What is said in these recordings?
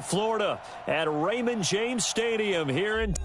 Florida at Raymond James Stadium here in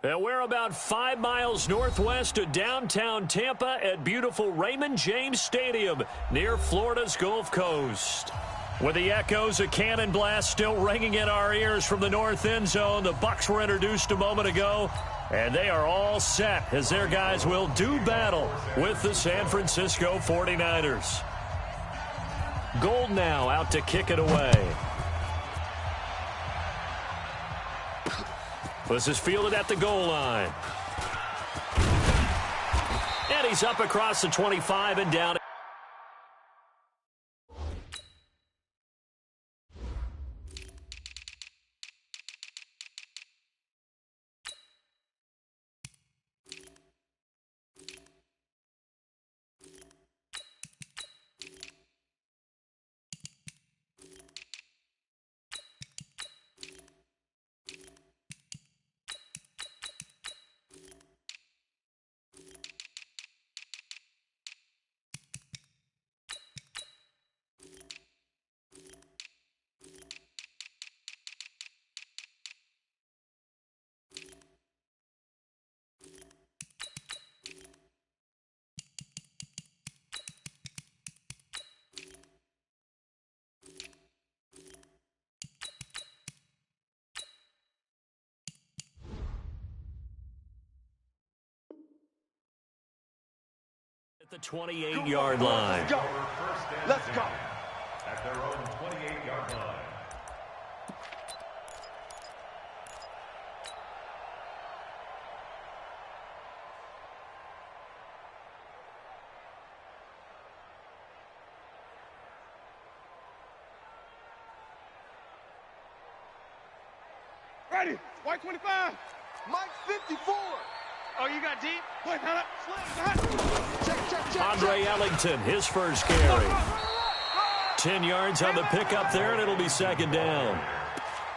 and we're about 5 miles northwest of downtown Tampa at beautiful Raymond James Stadium near Florida's Gulf Coast. With the echoes of cannon blast still ringing in our ears from the north end zone, the Bucs were introduced a moment ago, and they are all set as their guys will do battle with the San Francisco 49ers. Gold now out to kick it away. This is fielded at the goal line. And he's up across the 25 and down. At the 28-yard line. Let's go. Let's go. At their own 28-yard line. Ready. White 25. Mike 54. Oh, you got deep? Wait, check. Andre Ellington, his first carry. 10 yards on the pickup there, and it'll be second down.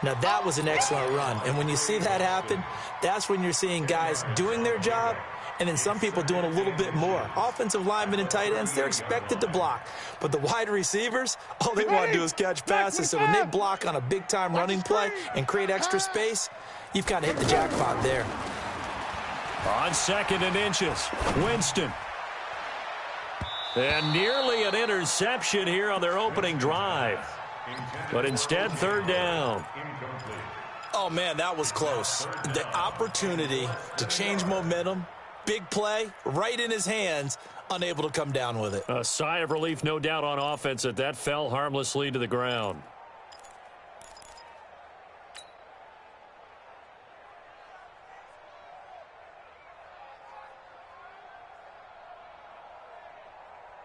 Now, that was an excellent run. And when you see that happen, that's when you're seeing guys doing their job and then some people doing a little bit more. Offensive linemen and tight ends, they're expected to block. But the wide receivers, all they want to do is catch passes. So when they block on a big-time running play and create extra space, you've kind of hit the jackpot there. On second and inches, Winston. And nearly an interception here on their opening drive. But instead, third down. Oh, man, that was close. The opportunity to change momentum, big play, right in his hands, unable to come down with it. A sigh of relief, no doubt, on offense that fell harmlessly to the ground.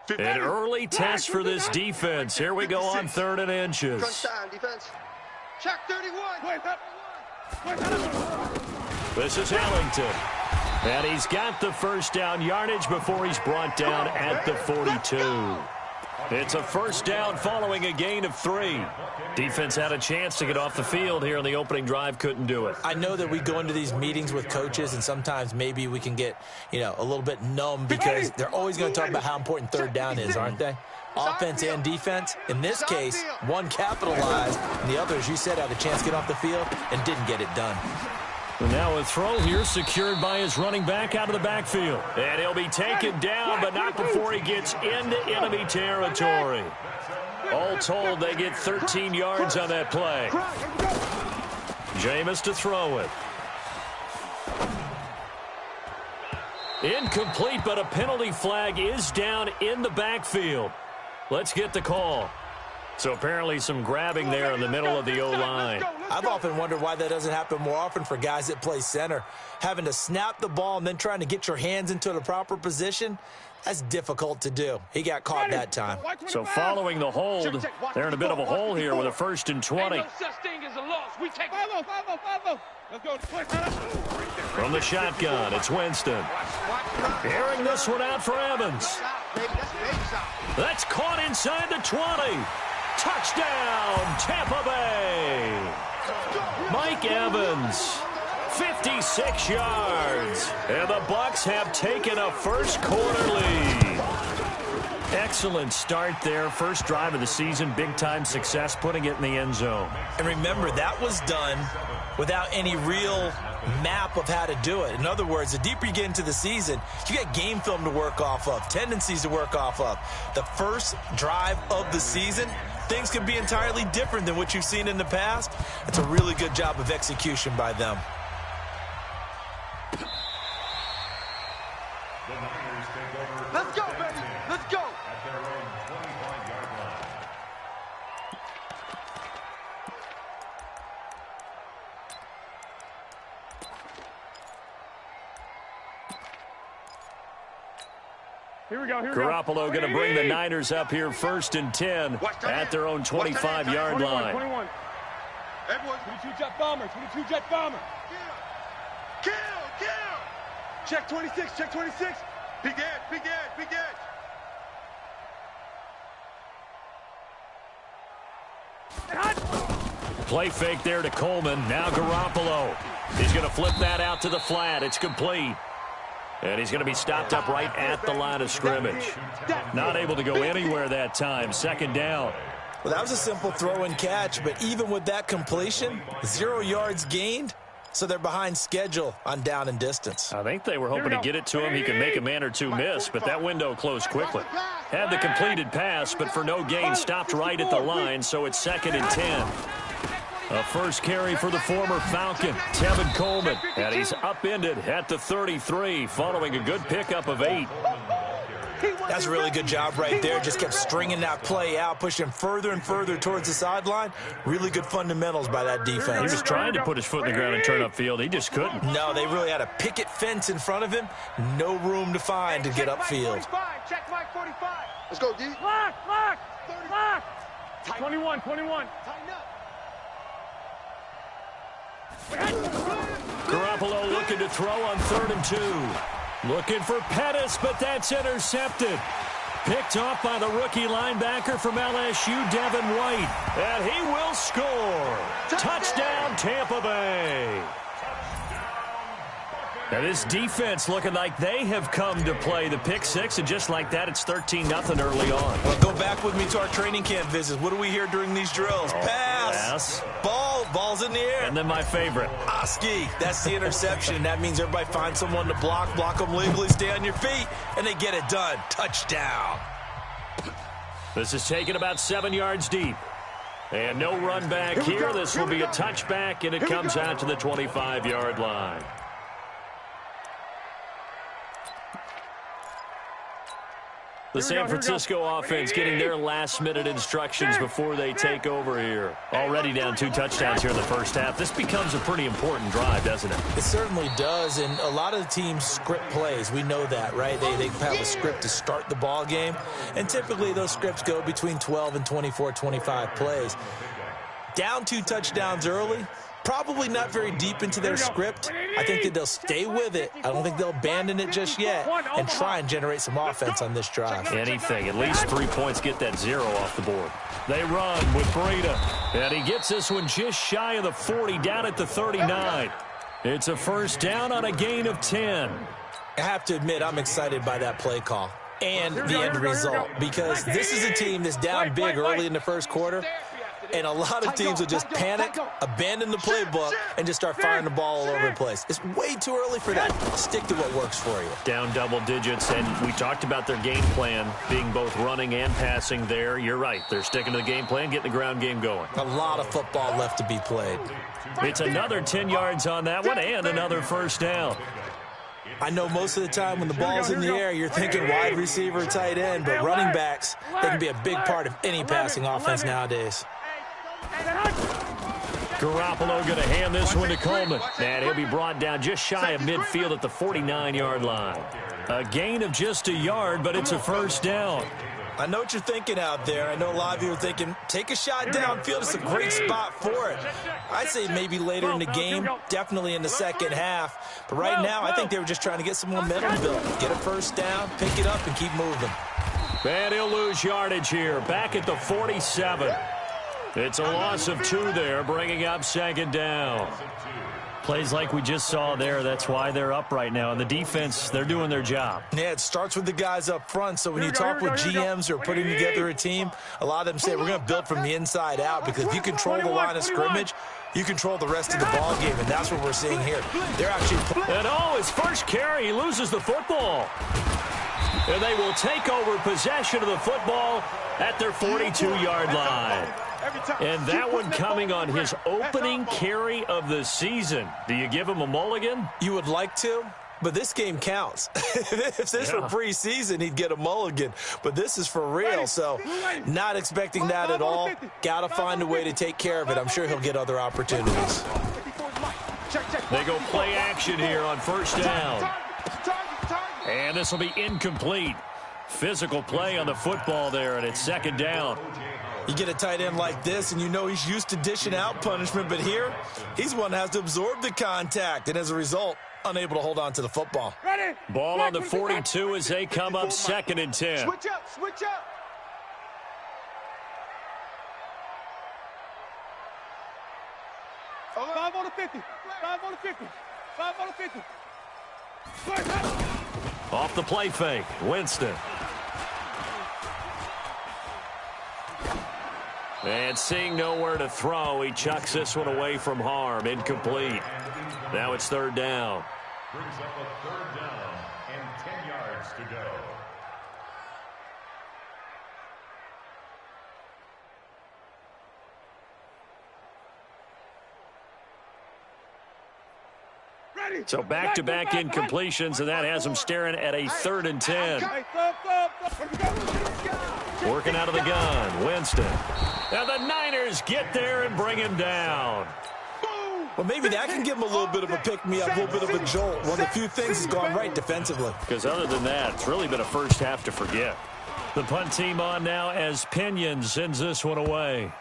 An early test for this defense. Here we go on 3rd and inches. Defense. Check 31. This is Ellington. And he's got the first down yardage before he's brought down at the 42. It's a first down following a gain of 3. Defense had a chance to get off the field here on the opening drive, couldn't do it. I know that we go into these meetings with coaches, and sometimes maybe we can get, a little bit numb because they're always going to talk about how important 3rd down is, aren't they? Offense and defense. In this case, one capitalized, and the other, as you said, had a chance to get off the field and didn't get it done. And now a throw here secured by his running back out of the backfield. And he'll be taken down, but not before he gets into enemy territory. All told, they get 13 yards on that play. Jameis to throw it. Incomplete, but a penalty flag is down in the backfield. Let's get the call. So apparently some grabbing there in the middle of the O-line. I've often wondered why that doesn't happen more often for guys that play center. Having to snap the ball and then trying to get your hands into the proper position, that's difficult to do. He got caught that time. So following the hold, they're in a bit of a hole here with a 1st and 20. From the shotgun, it's Winston. Airing this one out for Evans. That's caught inside the 20. Touchdown, Tampa Bay. Mike Evans, 56 yards. And the Bucs have taken a first-quarter lead. Excellent start there. First drive of the season, big-time success, putting it in the end zone. And remember, that was done without any real map of how to do it. In other words, the deeper you get into the season, you got game film to work off of, tendencies to work off of. The first drive of the season, things can be entirely different than what you've seen in the past. It's a really good job of execution by them. Let's go, baby. Let's go. At their own 25-yard line. Here we go. Garoppolo going to bring the Niners up here 1st and 10 at their own 25-yard line. 21. Everyone, 22 jet bomber. 22 jet bomber. Kill. Check 26. Check 26. Big edge. Play fake there to Coleman. Now Garoppolo. He's going to flip that out to the flat. It's complete. And he's going to be stopped up right at the line of scrimmage. Not able to go anywhere that time. 2nd down. Well, that was a simple throw and catch, but even with that completion, 0 yards gained, so they're behind schedule on down and distance. I think they were hoping to get it to him. He could make a man or two miss, but that window closed quickly. Had the completed pass, but for no gain, stopped right at the line, so it's 2nd and 10. A first carry for the former Falcon, Tevin Coleman, and he's upended at the 33 following a good pickup of 8. That's a really good job right there. Just kept stringing that play out, pushing further and further towards the sideline. Really good fundamentals by that defense. He was trying to put his foot in the ground and turn upfield. He just couldn't. No, they really had a picket fence in front of him. No room to find to get upfield. Check Mike 45. Let's go, D. Lock. 21. Tighten up. Garoppolo looking to throw on 3rd and 2. Looking for Pettis, but that's intercepted. Picked off by the rookie linebacker from LSU, Devin White. And he will score. Touchdown, Tampa Bay. Now this defense looking like they have come to play. The pick 6, and just like that, it's 13-0 early on. Well, go back with me to our training camp visits. What do we hear during these drills? Pass. Ball's in the air. And then my favorite. Oski, that's the interception. That means everybody finds someone to block them legally, stay on your feet, and they get it done. Touchdown. This is taken about 7 yards deep. And no run back here. This will be a touchback, and it comes out to the 25-yard line. The San Francisco offense getting their last-minute instructions before they take over here. Already down 2 touchdowns here in the first half. This becomes a pretty important drive, doesn't it? It certainly does, and a lot of the teams script plays. We know that, right? They have a script to start the ball game, and typically those scripts go between 12 and 24, 25 plays. Down 2 touchdowns early, probably not very deep into their script. I think that they'll stay with it. I don't think they'll abandon it just yet and try and generate some offense on this drive. Anything. At least 3 points, get that 0 off the board. They run with Breida, and he gets this one just shy of the 40, down at the 39. It's a first down on a gain of 10. I have to admit, I'm excited by that play call and the end result, because this is a team that's down big early in the first quarter. And a lot of teams will just panic, abandon the playbook, and just start firing the ball all over the place. It's way too early for that. Stick to what works for you. Down double digits, and we talked about their game plan being both running and passing there. You're right. They're sticking to the game plan, getting the ground game going. A lot of football left to be played. It's another 10 yards on that one and another first down. I know most of the time when the ball's in the air, you're thinking wide receiver, tight end, but running backs, they can be a big part of any passing offense nowadays. Garoppolo going to hand this one to Coleman. And he'll be brought down just shy of midfield at the 49-yard line. A gain of just a yard, but it's a first down. I know what you're thinking out there. I know a lot of you are thinking, take a shot downfield. It's a great spot for it. I'd say maybe later in the game, definitely in the second half. But right now, I think they were just trying to get some momentum built. Get a first down, pick it up, and keep moving. And he'll lose yardage here, back at the 47. It's a loss of 2 there, bringing up second down. Plays like we just saw there, that's why they're up right now. And the defense, they're doing their job. Yeah, it starts with the guys up front. So when you talk with GMs who are putting together a team, a lot of them say we're going to build from the inside out, because if you control the line of scrimmage, you control the rest of the ball game, and that's what we're seeing here. They're actually... And his first carry, he loses the football. And they will take over possession of the football at their 42-yard line. And that one coming on his opening carry of the season. Do you give him a mulligan? You would like to, but this game counts. If this were preseason, he'd get a mulligan. But this is for real, so not expecting that at all. Got to find a way to take care of it. I'm sure he'll get other opportunities. They go play action here on first down. And this will be incomplete. Physical play on the football there, and it's second down. You get a tight end like this, and you know he's used to dishing out punishment, but here, he's one that has to absorb the contact, and as a result, unable to hold on to the football. Ball on the 42 as they come up second and 10. Switch up, switch up. Five on the 50. 5 on the 50. 5 on the 50. Off the play fake, Winston. And seeing nowhere to throw, he chucks this one away from harm. Incomplete. Now it's third down. Brings up a third down and 10 yards to go. So back-to-back incompletions, and that has him staring at a third and 10. Working out of the gun, Winston. And the Niners get there and bring him down. Well, maybe that can give him a little bit of a pick-me-up, a little bit of a jolt. One of the few things has gone right defensively. Because other than that, it's really been a first half to forget. The punt team on now as Pinion sends this one away.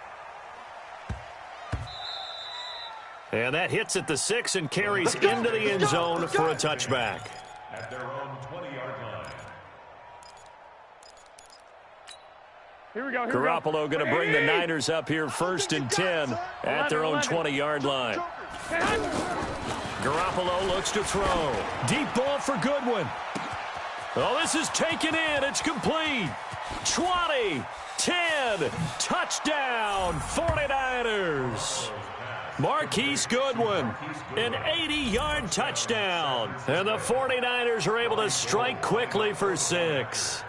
And that hits at the 6 and carries into the end zone for a touchback. At their own 20-yard line. Here we go. Garoppolo going to bring the Niners up here first and 10 at their own 20-yard line. Garoppolo looks to throw. Deep ball for Goodwin. Oh, this is taken in. It's complete. 20, 10, touchdown, 49ers. Marquise Goodwin, an 80-yard touchdown. And the 49ers are able to strike quickly for 6.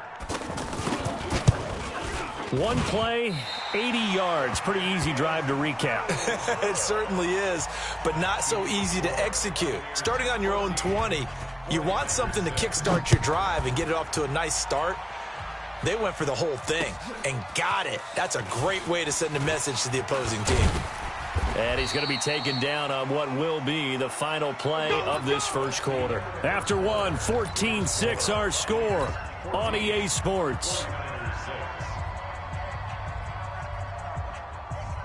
One play, 80 yards. Pretty easy drive to recap. It certainly is, but not so easy to execute. Starting on your own 20, you want something to kickstart your drive and get it off to a nice start. They went for the whole thing and got it. That's a great way to send a message to the opposing team. And he's going to be taken down on what will be the final play of this first quarter. After one, 14-6 our score on EA Sports.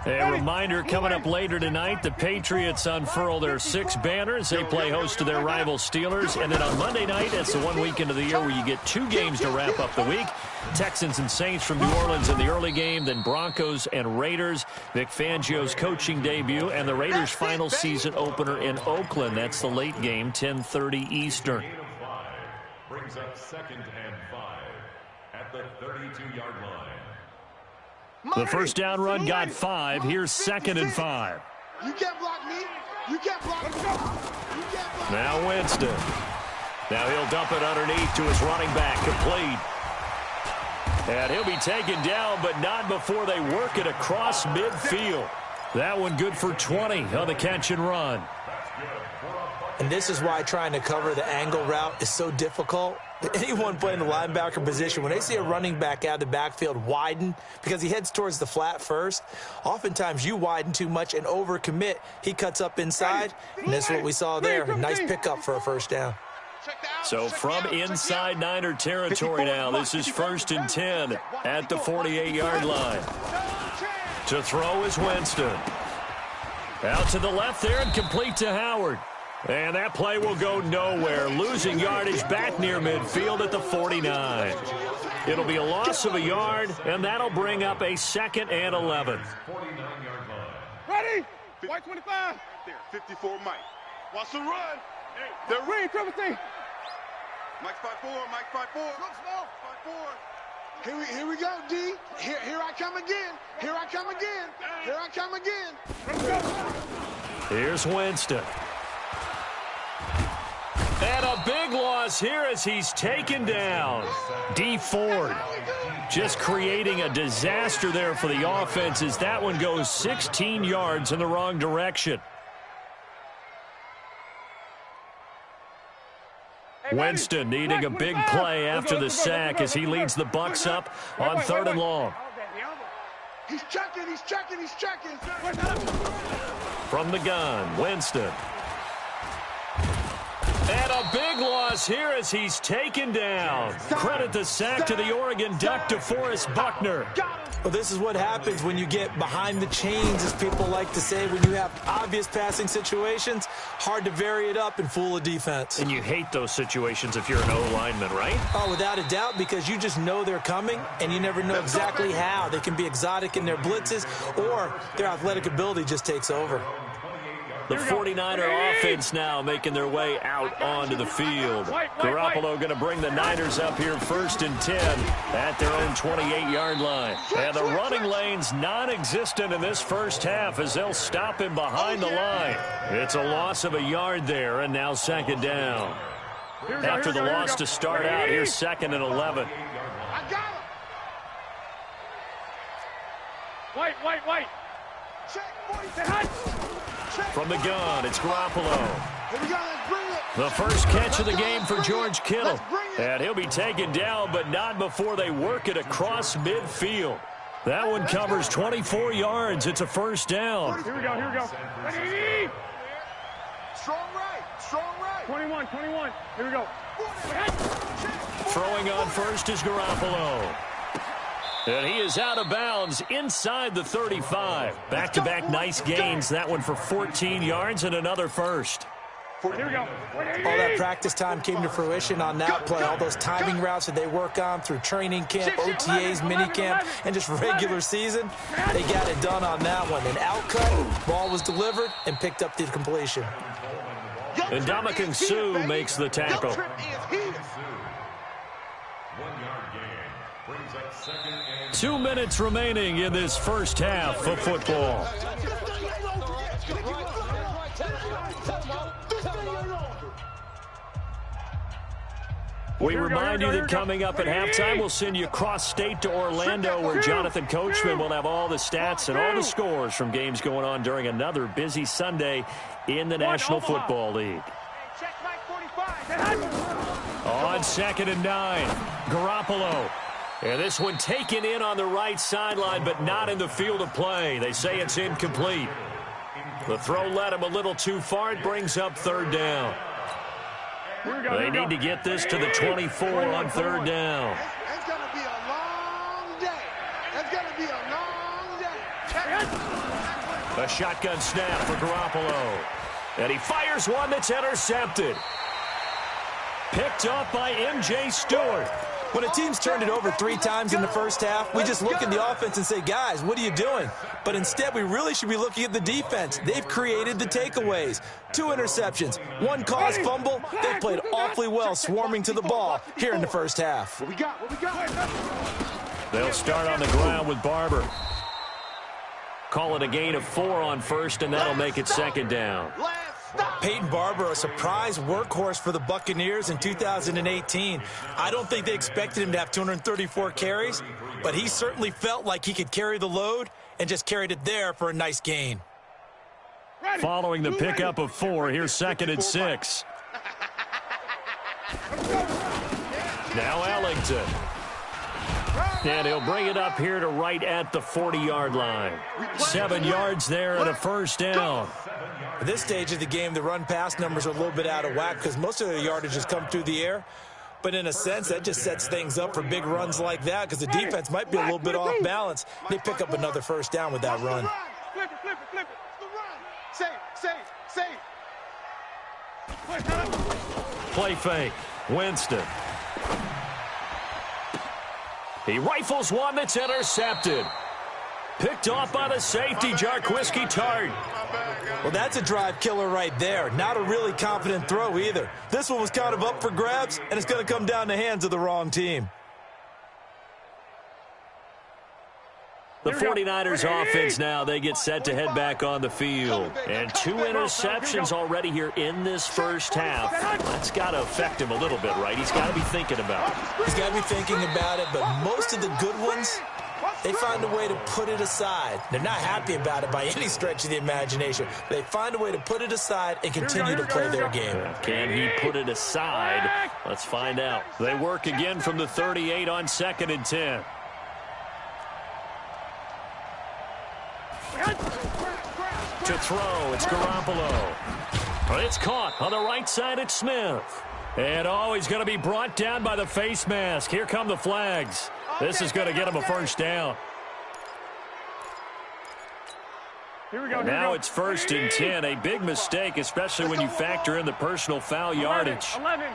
A reminder coming up later tonight, the Patriots unfurl their 6 banners. They play host to their rival Steelers. And then on Monday night, it's the one weekend of the year where you get 2 games to wrap up the week. Texans and Saints from New Orleans in the early game, then Broncos and Raiders. Vic Fangio's coaching debut and the Raiders' final season opener in Oakland. That's the late game, 10:30 Eastern. Brings up 2nd and 5 at the 32-yard line. The first down run got 5. Here's 2nd and 5. You can't block me. You can't block me. You can't block me. Now Winston. Now he'll dump it underneath to his running back. Complete. And he'll be taken down, but not before they work it across midfield. That one good for 20 on the catch and run. And this is why trying to cover the angle route is so difficult. Anyone playing the linebacker position, when they see a running back out of the backfield widen because he heads towards the flat first, oftentimes you widen too much and overcommit. He cuts up inside, and that's what we saw there. A nice pickup for a first down. So from inside Niner territory now, this is 1st and 10 at the 48-yard line. To throw is Winston. Out to the left there and complete to Howard. And that play will go nowhere, losing yardage back near midfield at the 49. It'll be a loss of a yard, and that'll bring up a 2nd and 11. Ready? White 25. There, 54 Mike. Wants to run. They're ready, Trevor. Mike's 5'4", Mike's 5'4". Look small. 5'4". Here we go, D. Here I come again. Here I come again. Here I come again. Let's go. Here's Winston. And a big loss here as he's taken down. D. Ford just creating a disaster there for the offense as that one goes 16 yards in the wrong direction. Winston needing a big play after the sack as he leads the Bucs up on 3rd and long. He's checking. From the gun, Winston. And a big loss here as he's taken down. Credit the sack to the Oregon Duck, DeForest Buckner. Well, this is what happens when you get behind the chains, as people like to say. When you have obvious passing situations, hard to vary it up and fool a defense. And you hate those situations if you're an O-lineman, right? Oh, without a doubt, because you just know they're coming, and you never know exactly how. They can be exotic in their blitzes, or their athletic ability just takes over. The 49er offense now making their way out onto the field. Garoppolo going to bring the Niners up here 1st and 10 at their own 28-yard line. And the running lane's non-existent in this first half as they'll stop him behind the line. It's a loss of a yard there, and now 2nd down. After the loss to start out, here's 2nd and 11. I got him. White. Check, From the gun, it's Garoppolo. Here we go, let's bring it. The first catch of the game for George Kittle. And he'll be taken down, but not before they work it across midfield. That one covers 24 yards. It's a first down. Here we go. Ready? Strong right. 21. Here we go. Throwing on first is Garoppolo. And he is out of bounds inside the 35. Back-to-back nice gains. That one for 14 yards and another first. Here we go. All that practice time came to fruition on that play. All those timing routes that they work on through training camp, OTAs, minicamp, and just regular season, they got it done on that one. An outcut, ball was delivered, and picked up the completion. And Ndamukong Suh makes the tackle. 1 yard gain. Brings up 2nd and 2 minutes remaining in this first half of football. We remind you that coming up at halftime, we'll send you cross-state to Orlando, where Jonathan Coachman will have all the stats and all the scores from games going on during another busy Sunday in the National Football League. On 2nd and 9, Garoppolo. And this one taken in on the right sideline, but not in the field of play. They say it's incomplete. The throw led him a little too far. It brings up third down. They need to get this to the 24 on third down. It's going to be a long day. It's going to be a long day. A shotgun snap for Garoppolo. And he fires one that's intercepted. Picked off by M.J. Stewart. When a team's turned it over 3 times in the first half, we just look at the offense and say, guys, what are you doing? But instead, we really should be looking at the defense. They've created the takeaways. 2 interceptions, 1 caused fumble. They played awfully well swarming to the ball here in the first half. What we got? They'll start on the ground with Barber. Call it a gain of 4 on first, and that'll make it second down. Peyton Barber, a surprise workhorse for the Buccaneers in 2018. I don't think they expected him to have 234 carries, but he certainly felt like he could carry the load and just carried it there for a nice gain. Following the pickup of 4, here's 2nd and 6. Now Ellington. And he'll bring it up here to right at the 40-yard line. 7 yards there and a first down. At this stage of the game, the run-pass numbers are a little bit out of whack because most of their yardage has come through the air. But in a sense, that just sets things up for big runs like that because the defense might be a little bit off balance. They pick up another first down with that run. Flip it. Safe. Play fake. Winston. He rifles one that's intercepted. Picked off by the safety, Jarquiski Tart. Well, that's a drive killer right there. Not a really confident throw either. This one was kind of up for grabs, and it's going to come down the hands of the wrong team. The 49ers offense now, they get set to head back on the field. And 2 interceptions already here in this first half. That's got to affect him a little bit, right? He's got to be thinking about it. He's got to be thinking about it, but most of the good ones, they find a way to put it aside. They're not happy about it by any stretch of the imagination. They find a way to put it aside and continue to play their game. Can he put it aside? Let's find out. They work again from the 38 on 2nd and 10. To throw, it's Garoppolo. But it's caught on the right side, it's Smith. And he's going to be brought down by the face mask. Here come the flags. This is going to get him a first down. Now it's 1st and 10. A big mistake, especially when you factor in the personal foul yardage. 11.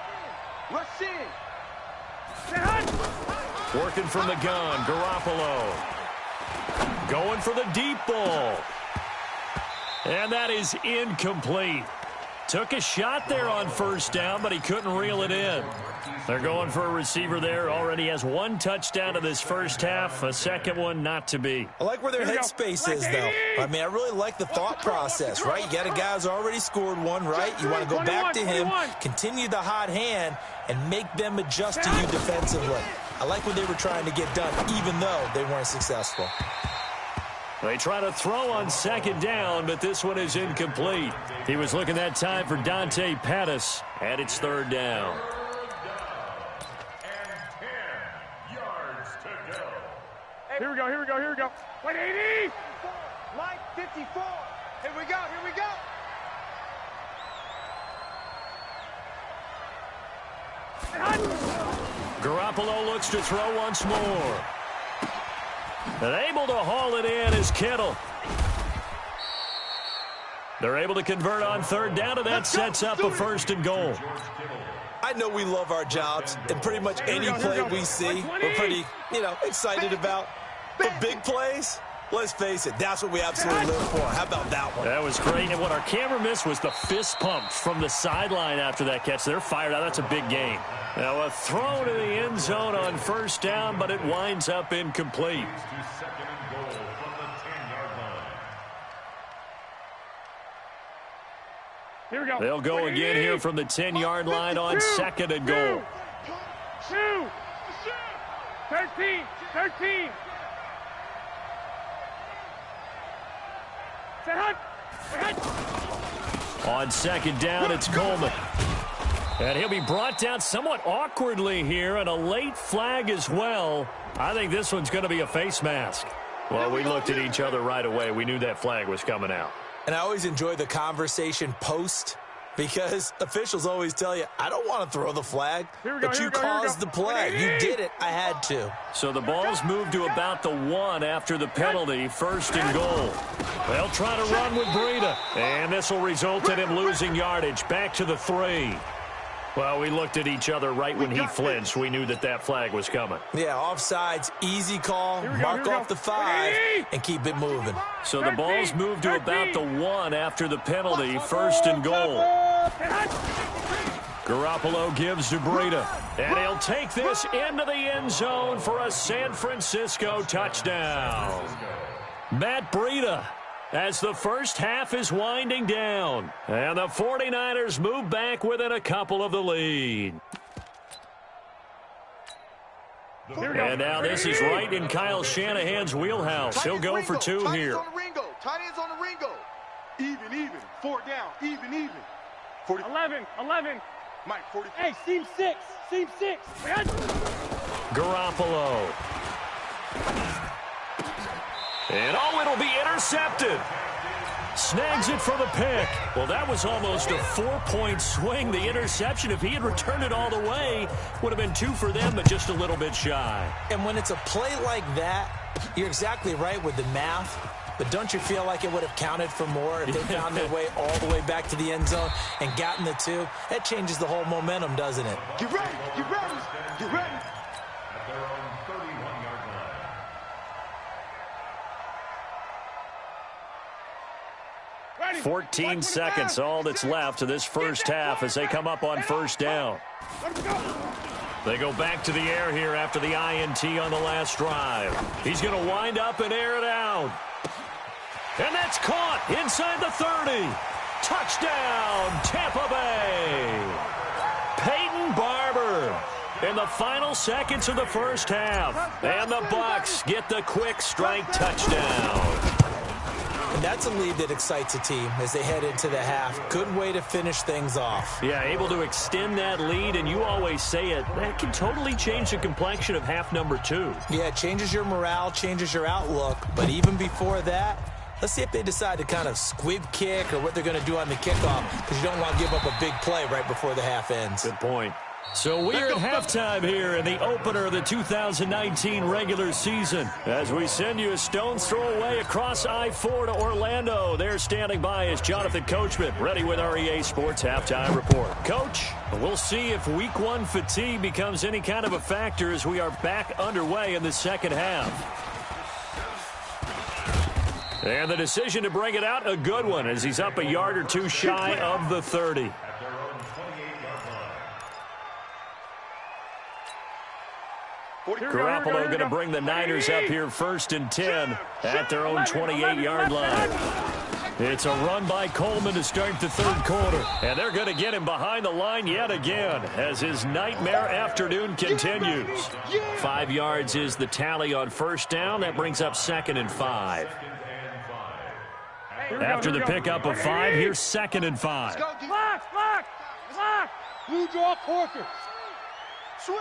Working from the gun, Garoppolo. Going for the deep ball. And that is incomplete. Took a shot there on first down, but he couldn't reel it in. They're going for a receiver there. Already has 1 touchdown in this first half. A second one not to be. I like where their headspace is, though. I mean, I really like the thought process, right? You got a guy who's already scored 1, right? You want to go back to him, continue the hot hand, and make them adjust to you defensively. I like what they were trying to get done, even though they weren't successful. They try to throw on 2nd down, but this one is incomplete. He was looking that time for Dante Pettis, and it's 3rd down. And 10 yards to go. Here we go. Wait, 80. Line 54. Here we go. Garoppolo looks to throw once more. And able to haul it in is Kittle. They're able to convert on 3rd down, and that sets up a 1st and goal. I know we love our jobs, and pretty much any play we see, we're pretty, excited about. But big plays, let's face it, that's what we absolutely live for. How about that one? That was great, and what our camera missed was the fist pump from the sideline after that catch. They're fired out. That's a big game. Now a throw to the end zone on 1st down, but it winds up incomplete. Second and goal from the 10-yard line. Here we go. They'll go again here from the 10-yard line on 2nd and goal. 2. 13. On 2nd down, it's Coleman. And he'll be brought down somewhat awkwardly here, and a late flag as well. I think this one's going to be a face mask. Well, we looked at each other right away. We knew that flag was coming out. And I always enjoy the conversation post, because officials always tell you, I don't want to throw the flag, but you caused the play. You did it. I had to. So the ball's moved to about the 1 after the penalty, 1st and goal. They'll try to run with Breida, and this will result in him losing yardage. Back to the 3. Well, we looked at each other right when he flinched. We knew that that flag was coming. Yeah, offsides, easy call, mark off the 5, and keep it moving. So the ball's moved to about the 1 after the penalty, 1st and goal. Garoppolo gives to Breida, and he'll take this into the end zone for a San Francisco touchdown. Matt Breida, as the first half is winding down, and the 49ers move back within a couple of the lead. And now this is right in Kyle Shanahan's wheelhouse. He'll go for 2 here. Tight ends on the Ringo. Even. 4 down. Even. 40. 11. Mike, 40. Hey, seam 6. Garoppolo. And it'll be intercepted. Snags it for the pick. Well, that was almost a 4-point swing. The interception, if he had returned it all the way, would have been 2 for them, but just a little bit shy. And when it's a play like that, you're exactly right with the math. But don't you feel like it would have counted for more if they found their way all the way back to the end zone and gotten the 2? That changes the whole momentum, doesn't it? Get ready. At their own 31-yard line. 14 seconds, all that's left of this first half as they come up on 1st down. They go back to the air here after the INT on the last drive. He's going to wind up and air it out. And that's caught inside the 30. Touchdown, Tampa Bay. Peyton Barber in the final seconds of the first half. And the Bucs get the quick strike touchdown. And that's a lead that excites a team as they head into the half. Good way to finish things off. Yeah, able to extend that lead, and you always say it, that can totally change the complexion of half number 2. Yeah, it changes your morale, changes your outlook. But even before that, let's see if they decide to kind of squib kick or what they're going to do on the kickoff, because you don't want to give up a big play right before the half ends. Good point. So we're at halftime here in the opener of the 2019 regular season. As we send you a stone's throw away across I-4 to Orlando. There standing by is Jonathan Coachman, ready with our EA Sports Halftime Report. Coach, we'll see if Week 1 fatigue becomes any kind of a factor as we are back underway in the second half. And the decision to bring it out, a good one, as he's up a yard or 2 shy of the 30. Garoppolo going to bring the Niners up here 1st and 10 at their own 28-yard line. It's a run by Coleman to start the 3rd quarter. And they're going to get him behind the line yet again as his nightmare afternoon continues. 5 yards is the tally on 1st down. That brings up 2nd and 5. After the pickup of 5, here's 2nd and 5. Block! Blue draw quarter. Switch.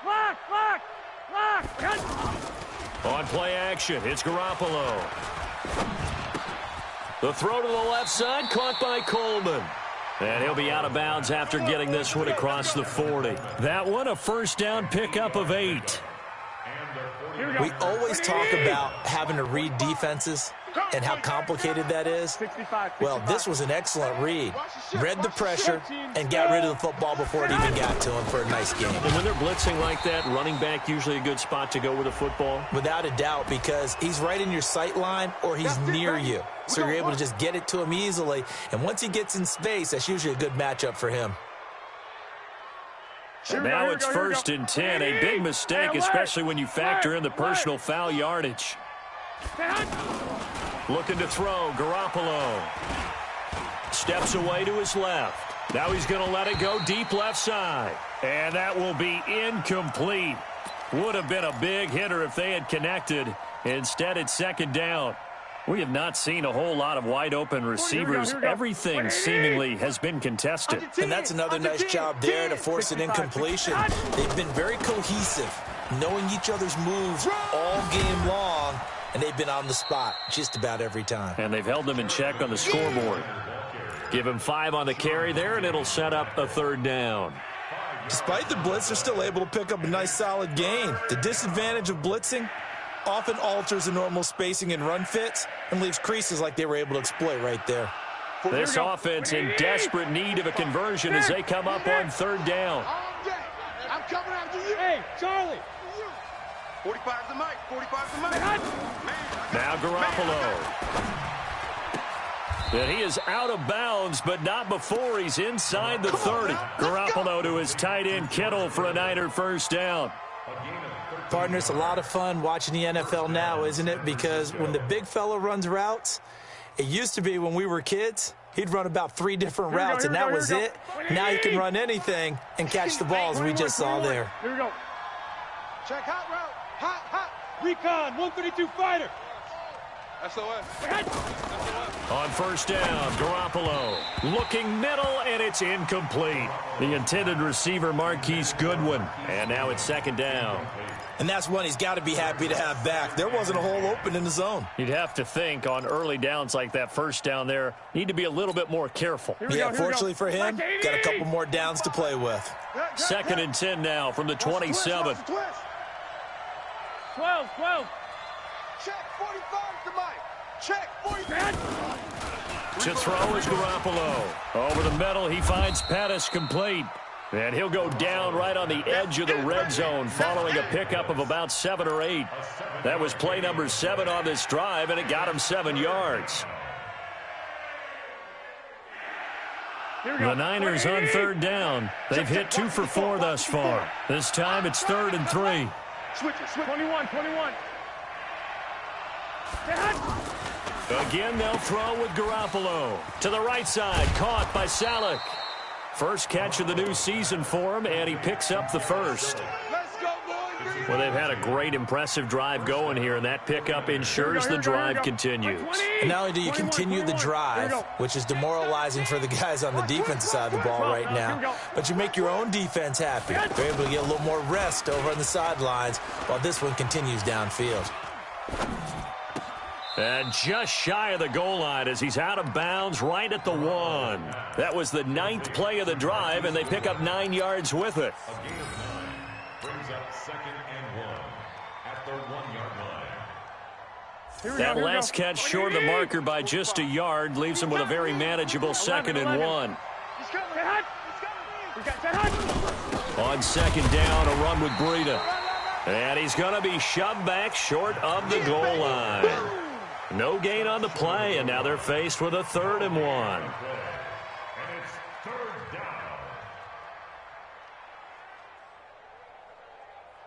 Block! On play action, it's Garoppolo. The throw to the left side, caught by Coleman. And he'll be out of bounds after getting this one across the 40. That one, a 1st down pickup of 8. We always talk about having to read defenses and how complicated that is. Well, this was an excellent read. Read the pressure and got rid of the football before it even got to him for a nice game. And when they're blitzing like that, running back usually a good spot to go with a football? Without a doubt, because he's right in your sight line or he's near you. So you're able to just get it to him easily. And once he gets in space, that's usually a good matchup for him. And now it's 1st and 10, a big mistake, especially when you factor in the personal foul yardage. Looking to throw, Garoppolo. Steps away to his left. Now he's going to let it go deep left side. And that will be incomplete. Would have been a big hitter if they had connected. Instead, it's 2nd down. We have not seen a whole lot of wide-open receivers. Everything seemingly has been contested. And that's another nice job there to force an incompletion. They've been very cohesive, knowing each other's moves all game long, and they've been on the spot just about every time. And they've held them in check on the scoreboard. Give him 5 on the carry there, and it'll set up a 3rd down. Despite the blitz, they're still able to pick up a nice solid gain. The disadvantage of blitzing often alters the normal spacing and run fits and leaves creases like they were able to exploit right there. This offense in desperate need of a conversion as they come up on 3rd down. I'm coming after you. Hey, Charlie. 45's the mic. 45's the mic. Now Garoppolo. And he is out of bounds, but not before he's inside the 30. Garoppolo to his tight end Kittle for a Niner 1st down. Partner, it's a lot of fun watching the NFL now, isn't it? Because when the big fella runs routes, it used to be when we were kids, he'd run about 3 different routes, and that was it. Now he can run anything and catch the balls we just saw there. Here we go. Check hot route. Hot. Recon, 132 fighter. SOS. On 1st down, Garoppolo looking middle, and it's incomplete. The intended receiver, Marquise Goodwin. And now it's 2nd down. And that's one he's got to be happy to have back. There wasn't a hole open in the zone. You'd have to think on early downs like that 1st down there, need to be a little bit more careful. Yeah, fortunately for him, got a couple more downs to play with. 2nd and 10 now from the 27. 12. Check 45's the mic. Check 45. To throw is Garoppolo. Over the middle, he finds Pettis complete. And he'll go down right on the edge of the red zone following a pickup of about 7 or 8. That was play number 7 on this drive, and it got him 7 yards. The Niners on 3rd down. They've hit 2 for 4 thus far. This time it's 3rd and 3. Switch. 21. Again, they'll throw with Garoppolo. To the right side, caught by Salek. First catch of the new season for him, and he picks up the 1st. Let's go, boys. Well, they've had a great, impressive drive going here, and that pickup ensures the drive continues. And not only do you continue the drive, which is demoralizing for the guys on the defensive side of the ball right now, but you make your own defense happy. They're able to get a little more rest over on the sidelines while this one continues downfield. And just shy of the goal line as he's out of bounds right at the 1. That was the 9th play of the drive, and they pick up 9 yards with it. Brings up 2nd and 1 at the 1-yard line. That last catch short of the marker by just a yard leaves him with a very manageable 2nd and 1. On 2nd down, a run with Breida. And he's going to be shoved back short of the goal line. No gain on the play, and now they're faced with a 3rd and 1. And it's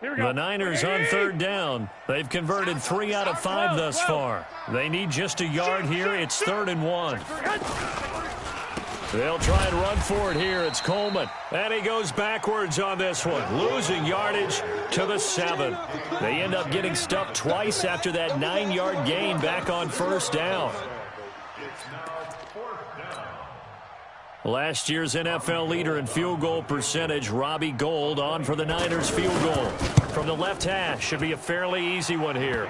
3rd down. The Niners on 3rd down. They've converted 3 out of 5 thus far. They need just a yard here. It's 3rd and 1. They'll try and run for it here. It's Coleman. And he goes backwards on this one, losing yardage to the 7. They end up getting stuffed twice after that 9-yard gain back on 1st down. Last year's NFL leader in field goal percentage, Robbie Gould, on for the Niners field goal. From the left hash, should be a fairly easy one here.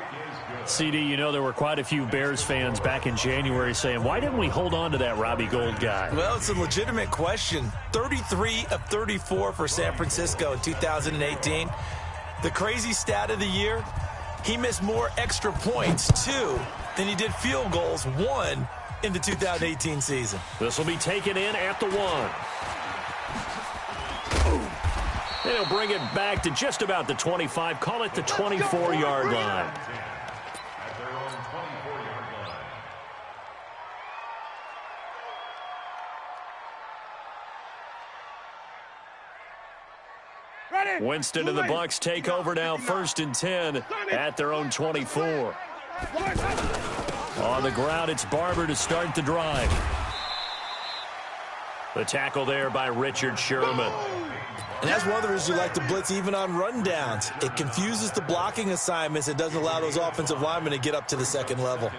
CD, you know there were quite a few Bears fans back in January saying, why didn't we hold on to that Robbie Gould guy? Well, it's a legitimate question. 33 of 34 for San Francisco in 2018. The crazy stat of the year, he missed more extra points, 2, than he did field goals, 1, in the 2018 season. This will be taken in at the 1. And he'll bring it back to just about the 25, call it the 24-yard line. Winston and the Bucs take over now, 1st and 10 at their own 24. On the ground, it's Barber to start the drive. The tackle there by Richard Sherman. And that's one of the reasons you like to blitz even on rundowns. It confuses the blocking assignments. It doesn't allow those offensive linemen to get up to the 2nd level.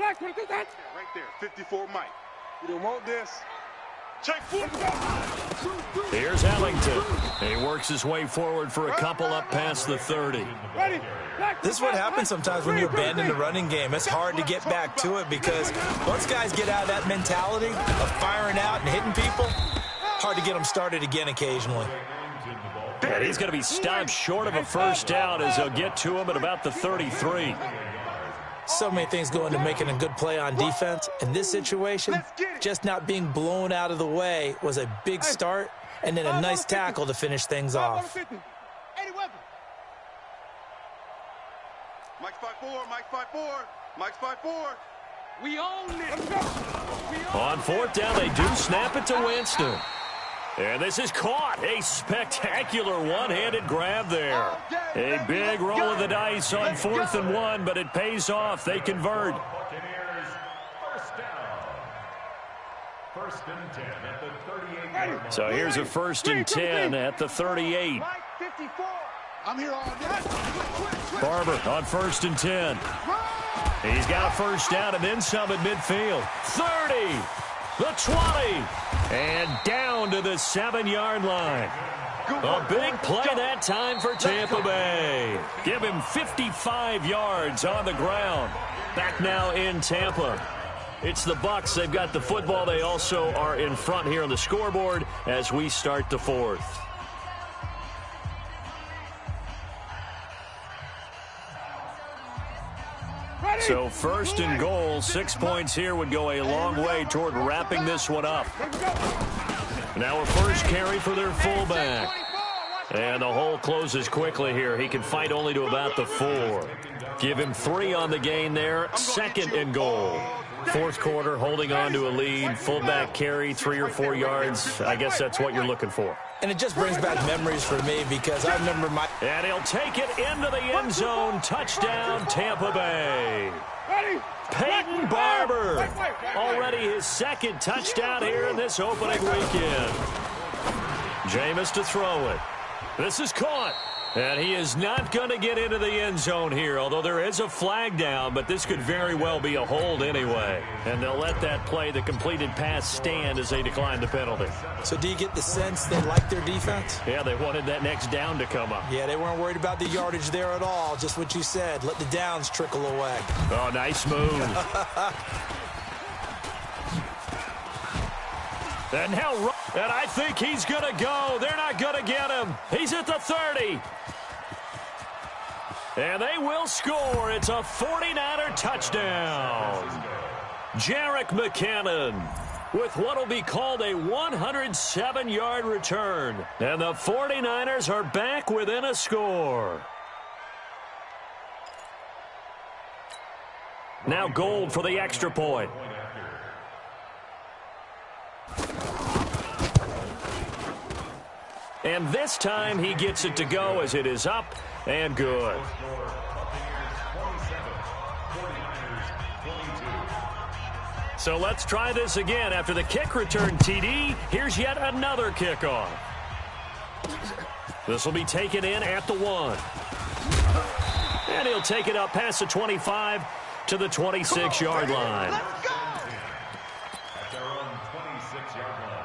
Black 22, that's Right there, 54 Mike. You don't want this. Check foot. Here's Ellington. He works his way forward for a couple up past the 30. ready. This is what happens sometimes when you abandon the running game. It's hard to get back to it because once guys get out of that mentality of firing out and hitting people, hard to get them started again occasionally. And he's going to be stopped short of a first down as they'll get to him at about the 33. So many things go into making a good play on defense. In this situation, just not being blown out of the way was a big start, and then a nice tackle to finish things off. Mike's 5'4", Mike's 5'4", Mike's 5'4". We own this. On fourth down, they do snap it to Winston. And this is caught. A spectacular one-handed grab there. A big roll of the dice on 4th and 1, but it pays off. They convert. Buccaneers, first down. First and 10 at the 38. So here's a 1st and 10 at the 38. Mike 54. I'm here all day. Barber on 1st and 10. He's got a first down and then some at midfield. 30, the 20, and down to the 7-yard line. A big play that time for Tampa Bay. Give him 55 yards on the ground. Back now in Tampa. It's the Bucs. They've got the football. They also are in front here on the scoreboard as we start the 4th. So 1st and goal, 6 points here would go a long way toward wrapping this one up. Now a first carry for their fullback. And the hole closes quickly here. He can fight only to about the 4. Give him 3 on the gain there. 2nd and goal. 4th quarter, holding on to a lead. Fullback carry, 3 or 4 yards. I guess that's what you're looking for. And it just brings back memories for me because I remember my... And he'll take it into the end zone. Touchdown, Tampa Bay. Peyton Barber. Already his 2nd touchdown here in this opening weekend. Jameis to throw it. This is caught. And he is not going to get into the end zone here, although there is a flag down, but this could very well be a hold anyway. And they'll let that play, the completed pass, stand as they decline the penalty. So do you get the sense they like their defense? Yeah, they wanted that next down to come up. Yeah, they weren't worried about the yardage there at all. Just what you said. Let the downs trickle away. Oh, nice move. And now, and I think he's going to go. They're not going to get him. He's at the 30. And they will score. It's a 49er touchdown. Jerick McKinnon with what will be called a 107-yard return. And the 49ers are back within a score. Now Gold for the extra point. And this time he gets it to go as it is up and good. So let's try this again. After the kick return TD, here's yet another kickoff. This will be taken in at the 1. And he'll take it up past the 25 to the 26-yard line. At their own 26-yard line.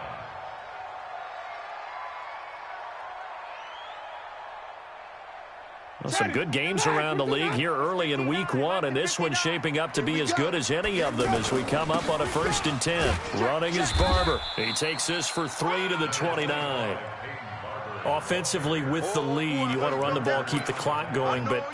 Well, some good games around the league here early in week 1, and this one's shaping up to be as good as any of them as we come up on a 1st and 10. Running is Barber. He takes this for 3 to the 29. Offensively with the lead, you want to run the ball, keep the clock going, but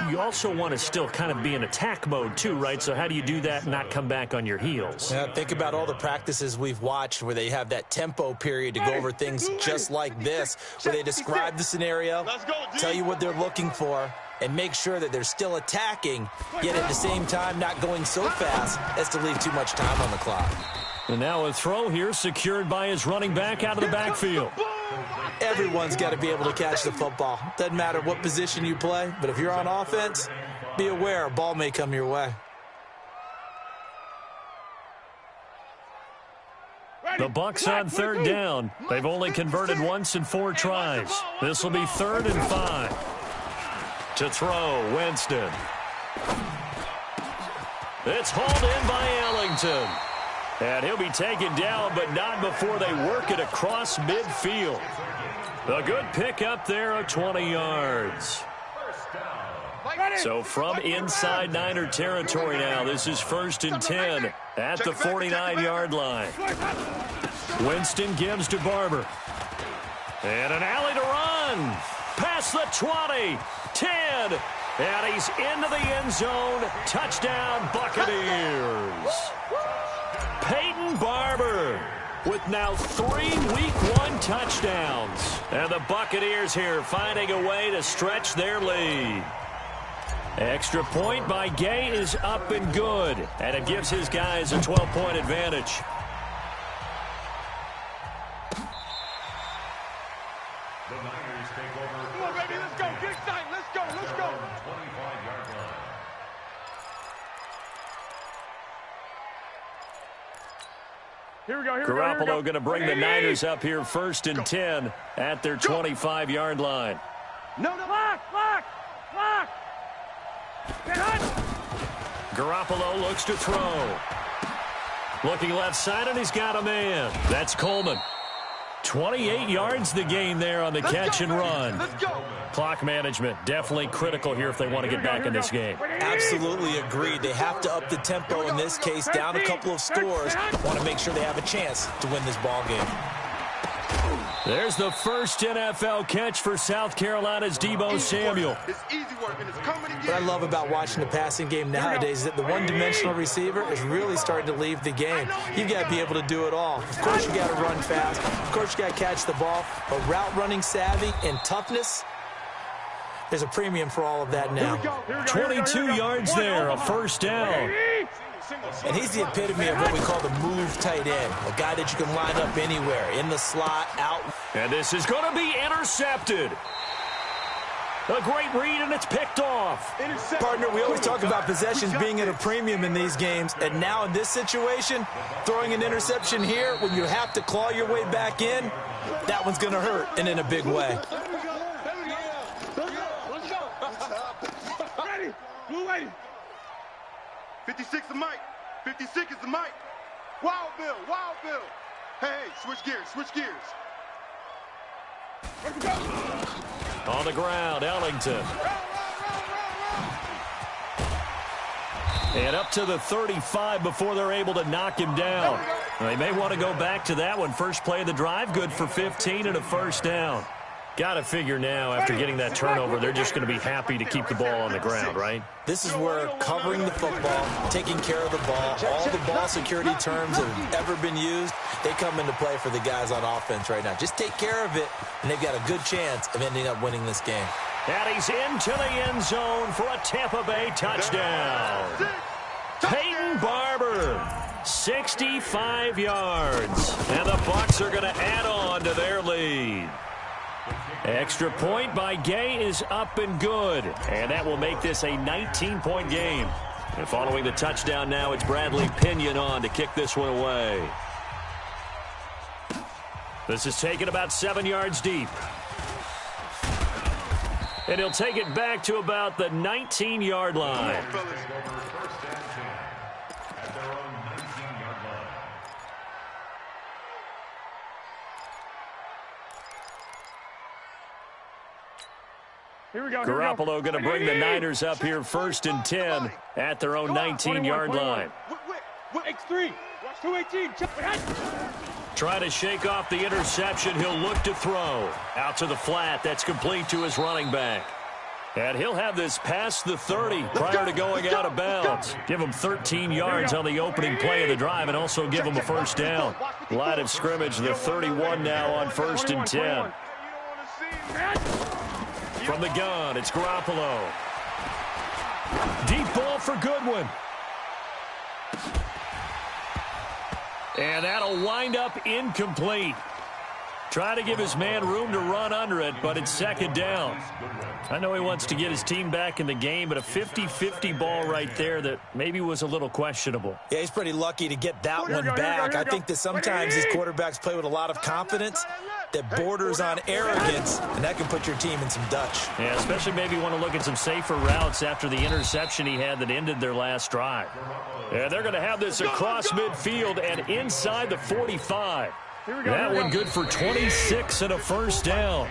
you also want to still kind of be in attack mode too, right? So how do you do that and not come back on your heels? Yeah, think about all the practices we've watched where they have that tempo period to go over things just like this, where they describe the scenario, tell you what they're looking for, and make sure that they're still attacking, yet at the same time not going so fast as to leave too much time on the clock. And now a throw here secured by his running back out of the backfield. Everyone's got to be able to catch the football. Doesn't matter what position you play, but if you're on offense, be aware a ball may come your way. The Bucs on 3rd down. They've only converted once in 4 tries. This will be 3rd and 5. To throw, Winston. It's hauled in by Ellington. And he'll be taken down, but not before they work it across midfield. A good pickup there of 20 yards. So from inside Niner territory now, this is 1st and 10 at the 49-yard line. Winston gives to Barber. And an alley to run. Past the 20, 10, and he's into the end zone. Touchdown, Buccaneers. Peyton Barber with now 3 Week 1 touchdowns. And the Buccaneers here finding a way to stretch their lead. Extra point by Gay is up and good, and it gives his guys a 12-point advantage. The Niners take over. Come on, baby, let's go. Get excited. Let's go. Let's go. 25-yard line. Here we go. Garoppolo going to bring the Niners up here 1st and 10 at their 25-yard line. No. Lock. Get hot. Garoppolo looks to throw. Looking left side, and he's got a man. That's Coleman. 28 yards the gain there on the catch and run. Let's go. Clock management definitely critical here if they want to get back in this game. Absolutely agreed. They have to up the tempo in this case, down a couple of scores. Want to make sure they have a chance to win this ball game. There's the first NFL catch for South Carolina's Deebo Samuel. It's easy work, and it's coming again. What I love about watching the passing game nowadays is that the one-dimensional receiver is really starting to leave the game. You've got to be able to do it all. Of course, you got to run fast. Of course, you got to catch the ball. But route running savvy and toughness, there's a premium for all of that now. 22 yards there, a first down. And he's the epitome of what we call the move tight end, a guy that you can line up anywhere, in the slot, out. And this is going to be intercepted. A great read, and it's picked off. Partner, we always talk about possessions being at a premium in these games, and now in this situation, throwing an interception here when you have to claw your way back in, that one's going to hurt, and in a big way. Ready. Blue lady. 56 is Mike. 56 is the Mike. Wild Bill. Hey, switch gears. On the ground, Ellington. And up to the 35 before they're able to knock him down. They may want to go back to that one. First play of the drive, good for 15 and a first down. Got to figure now, after getting that turnover, they're just going to be happy to keep the ball on the ground, right? This is where covering the football, taking care of the ball, all the ball security terms that have ever been used, they come into play for the guys on offense right now. Just take care of it, and they've got a good chance of ending up winning this game. And he's into the end zone for a Tampa Bay touchdown. Peyton Barber, 65 yards. And the Bucs are going to add on to their lead. Extra point by Gay is up and good. And that will make this a 19-point game. And following the touchdown now, it's Bradley Pinion on to kick this one away. This is taken about 7 yards deep. And he'll take it back to about the 19-yard line. Here we go. Garoppolo going to bring the Niners up here 1st and 10 at their own 19-yard line. X3. 218. Trying to shake off the interception. He'll look to throw. Out to the flat. That's complete to his running back. And he'll have this past the 30 prior to going out of bounds. Give him 13 yards on the opening play of the drive and also give him a first down. Line of scrimmage, the 31 now on 1st and 10. From the gun, it's Garoppolo. Deep ball for Goodwin. And that'll wind up incomplete. Try to give his man room to run under it, but it's second down. I know he wants to get his team back in the game, but a 50-50 ball right there that maybe was a little questionable. Yeah, he's pretty lucky to get that one back. I think that sometimes these quarterbacks play with a lot of confidence. that borders on arrogance, and that can put your team in some Dutch. Yeah, especially maybe you want to look at some safer routes after the interception he had that ended their last drive. And they're going to have this across midfield and inside the 45. That one good for 26 and a first down.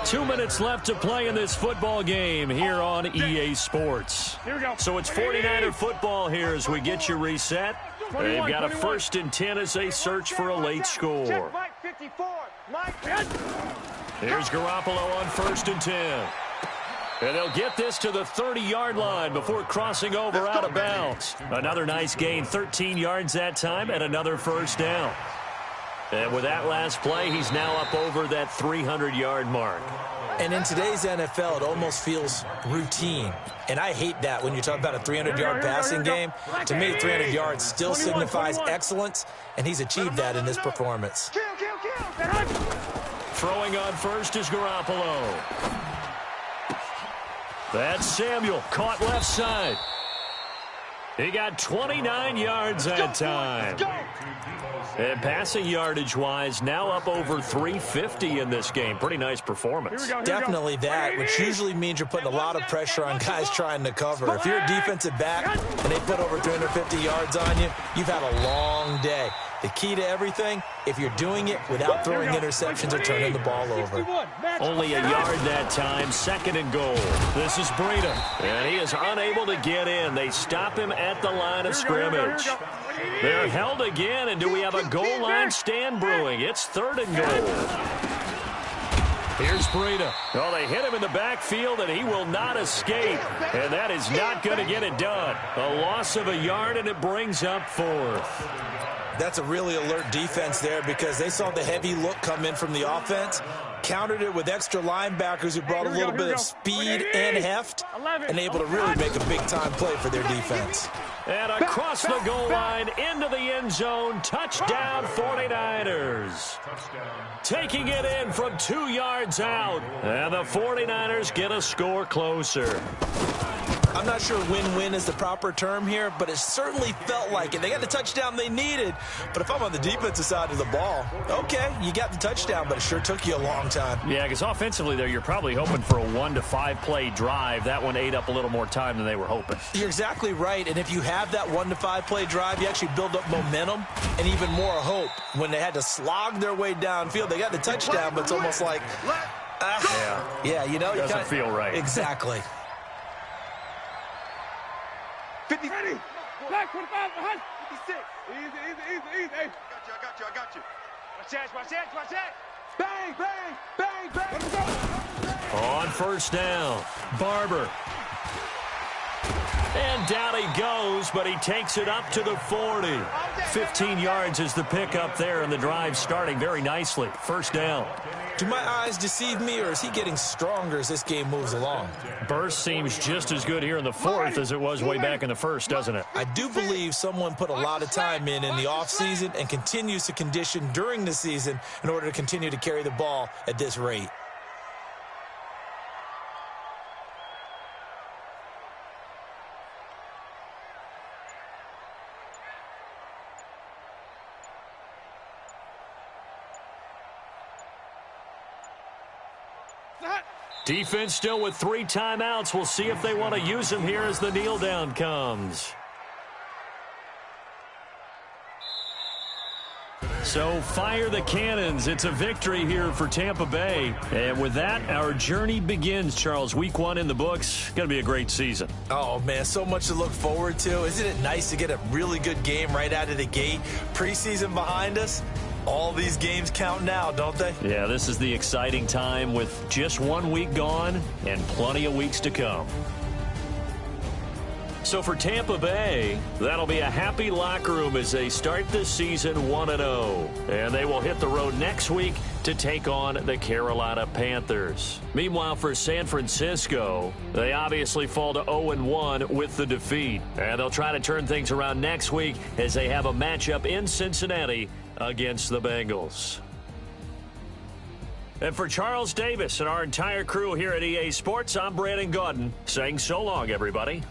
2 minutes left to play in this football game here on EA Sports. So it's 49er football here as we get you reset. They've got a 1st and 10 as they search for a late score. Here's Garoppolo on 1st and 10. And they'll get this to the 30-yard line before crossing over out of bounds. Another nice gain, 13 yards that time, and another first down. And with that last play, he's now up over that 300-yard mark. And in today's NFL, it almost feels routine. And I hate that when you talk about a 300-yard passing game. To me, 300 yards still signifies excellence, and he's achieved that in this performance. Throwing on first is Garoppolo. That's Samuel, caught left side. He got 29 yards that time. And passing yardage-wise, now up over 350 in this game. Pretty nice performance. Definitely that, which usually means you're putting a lot of pressure on guys trying to cover. If you're a defensive back and they put over 350 yards on you, you've had a long day. The key to everything, if you're doing it without throwing interceptions or turning the ball over. Only a yard that time, 2nd and goal. This is Breida, and he is unable to get in. They stop him at the line of scrimmage. They're held again, and do we have a goal line stand brewing? It's 3rd and goal. Here's Breida. Oh, they hit him in the backfield, and he will not escape. And that is not going to get it done. A loss of a yard, and it brings up 4th. That's a really alert defense there because they saw the heavy look come in from the offense, countered it with extra linebackers who brought a little bit of speed and heft, and able to really make a big-time play for their defense. And across the goal line, into the end zone, touchdown 49ers. Taking it in from 2 yards out, and the 49ers get a score closer. I'm not sure win-win is the proper term here, but it certainly felt like it. They got the touchdown they needed, but if I'm on the defensive side of the ball, okay, you got the touchdown, but it sure took you a long time. Yeah, because offensively there, you're probably hoping for a 1 to 5 play drive. That one ate up a little more time than they were hoping. You're exactly right, and if you have that 1 to 5 play drive, you actually build up momentum and even more hope. When they had to slog their way downfield, they got the touchdown, but it's almost like, yeah, you know, doesn't feel right. Exactly. 50. Ready. Black 25 behind. 56. Easy. I got you. Watch that. Bang. On first down, Barber. And down he goes, but he takes it up to the 40. 15 yards is the pickup there, and the drive starting very nicely. First down. Do my eyes deceive me, or is he getting stronger as this game moves along? Burst seems just as good here in the 4th as it was way back in the 1st, doesn't it? I do believe someone put a lot of time in the offseason and continues to condition during the season in order to continue to carry the ball at this rate. Defense still with 3 timeouts. We'll see if they want to use them here as the kneel down comes. So fire the cannons. It's a victory here for Tampa Bay. And with that, our journey begins, Charles. Week 1 in the books. Going to be a great season. Oh, man, so much to look forward to. Isn't it nice to get a really good game right out of the gate? Preseason behind us. All these games count now, don't they? Yeah, this is the exciting time with just 1 week gone and plenty of weeks to come. So for Tampa Bay, that'll be a happy locker room as they start the season 1-0. And they will hit the road next week to take on the Carolina Panthers. Meanwhile, for San Francisco, they obviously fall to 0-1 with the defeat. And they'll try to turn things around next week as they have a matchup in Cincinnati against the Bengals. And for Charles Davis and our entire crew here at EA Sports, I'm Brandon Gaudin saying so long, everybody.